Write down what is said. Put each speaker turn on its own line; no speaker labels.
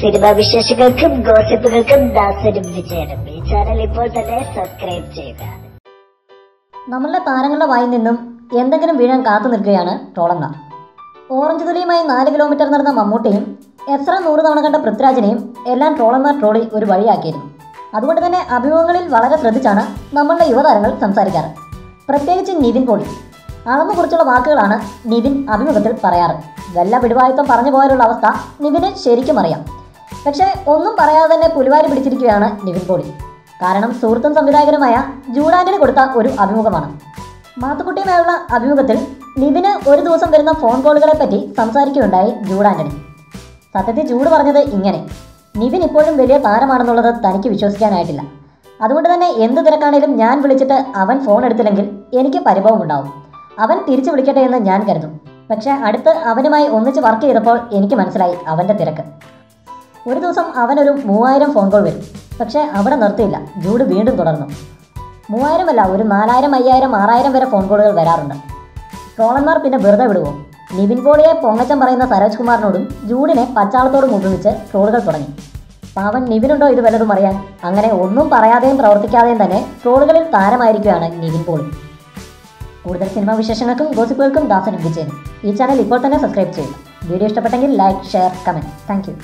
Cinema വിശേഷങ്ങൾക്കും ഗോസിപ്പുകൾക്കും ദാസനും വിജയനും ഈ channel ഇപ്പോൾ തന്നെ സബ്സ്ക്രൈബ് ചെയ്യുക.
നമ്മളുടെ താരങ്ങളുടെ വായിൽ നിന്നും എന്തെങ്കിലും വീഴാൻ കാത്തു നിൽക്കുകയാണ് ട്രോളന്മാർ. ഓറഞ്ച് തുലിയുമായി 4 കിലോമീറ്റർ നടന്ന മമ്മൂട്ടിയും എത്ര 100 തവണ കണ്ട പൃഥ്വിരാജിനെയും എല്ലാം ട്രോളന്മാർ ട്രോളി ഒരു വഴിയാക്കിയിരുന്നു. അതുകൊണ്ട് തന്നെ അഭിമുഖങ്ങളിൽ വളരെ ശ്രദ്ധിച്ചാണ് നമ്മളുടെ യുവതാരങ്ങൾ സംസാരിക്കാറ്. പ്രത്യേകിച്ച് നിവിൻ പോളി. അളന്നു കുറിച്ചുള്ള വാക്കുകളാണ് നിവിൻ അഭിമുഖത്തിൽ പറയാറ്. വല്ല പിടിവായുത്തം പറഞ്ഞു പോയാലുള്ള അവസ്ഥ നിവിന് ശരിക്കും അറിയാം. പക്ഷേ ഒന്നും പറയാതെ തന്നെ പുലിവാരി പിടിച്ചിരിക്കുകയാണ് നിവിൻ പോളി. കാരണം സുഹൃത്തും സംവിധായകനുമായ ജൂഡാന്റണി കൊടുത്ത ഒരു അഭിമുഖമാണ്. മാത്തുക്കുട്ടിയുമായുള്ള അഭിമുഖത്തിൽ നിവിന് ഒരു ദിവസം വരുന്ന ഫോൺ കോളുകളെ പറ്റി സംസാരിക്കുകയുണ്ടായി ജൂഡാന്റണി. സത്യത്തിൽ ജൂഡ് പറഞ്ഞത് ഇങ്ങനെ: നിവിൻ ഇപ്പോഴും വലിയ താരമാണെന്നുള്ളത് തനിക്ക് വിശ്വസിക്കാനായിട്ടില്ല. അതുകൊണ്ട് തന്നെ എന്ത് തിരക്കാണേലും ഞാൻ വിളിച്ചിട്ട് അവൻ ഫോൺ എടുത്തില്ലെങ്കിൽ എനിക്ക് പരിഭവം ഉണ്ടാവും. അവൻ തിരിച്ചു വിളിക്കട്ടെ എന്ന് ഞാൻ കരുതും. പക്ഷേ അടുത്ത് അവനുമായി ഒന്നിച്ച് വർക്ക് ചെയ്തപ്പോൾ എനിക്ക് മനസ്സിലായി അവൻ്റെ തിരക്ക്. ഒരു ദിവസം അവനൊരു 3000 ഫോൺ കോൾ വരും. പക്ഷേ അവിടെ നിർത്തിയില്ല. ജൂഡ് വീണ്ടും തുടർന്നു. 3000 അല്ല, ഒരു 4000, 5000, 6000 വരെ ഫോൺ കോളുകൾ വരാറുണ്ട്. ട്രോളന്മാർ പിന്നെ വെറുതെ വിടുവോ? നിവിൻ പോളിയെ പൊങ്ങച്ചം പറയുന്ന സരോജ് കുമാറിനോടും ജൂഡിനെ പച്ചാളത്തോടും ഉപയോഗിച്ച് ട്രോളുകൾ തുടങ്ങി. പാവൻ നിവിനുണ്ടോ ഇത് വല്ലതും അറിയാൻ? അങ്ങനെ ഒന്നും പറയാതെയും പ്രവർത്തിക്കാതെയും തന്നെ ട്രോളുകളിൽ താരമായിരിക്കുകയാണ് നിവിൻ പോളി. കൂടുതൽ സിനിമാ വിശേഷങ്ങൾക്കും ഗോസിപ്പുകൾക്കും ദാസനും വിജയനും ഈ ചാനൽ ഇപ്പോൾ തന്നെ സബ്സ്ക്രൈബ് ചെയ്യുക. വീഡിയോ ഇഷ്ടപ്പെട്ടെങ്കിൽ like, share, comment. Thank you.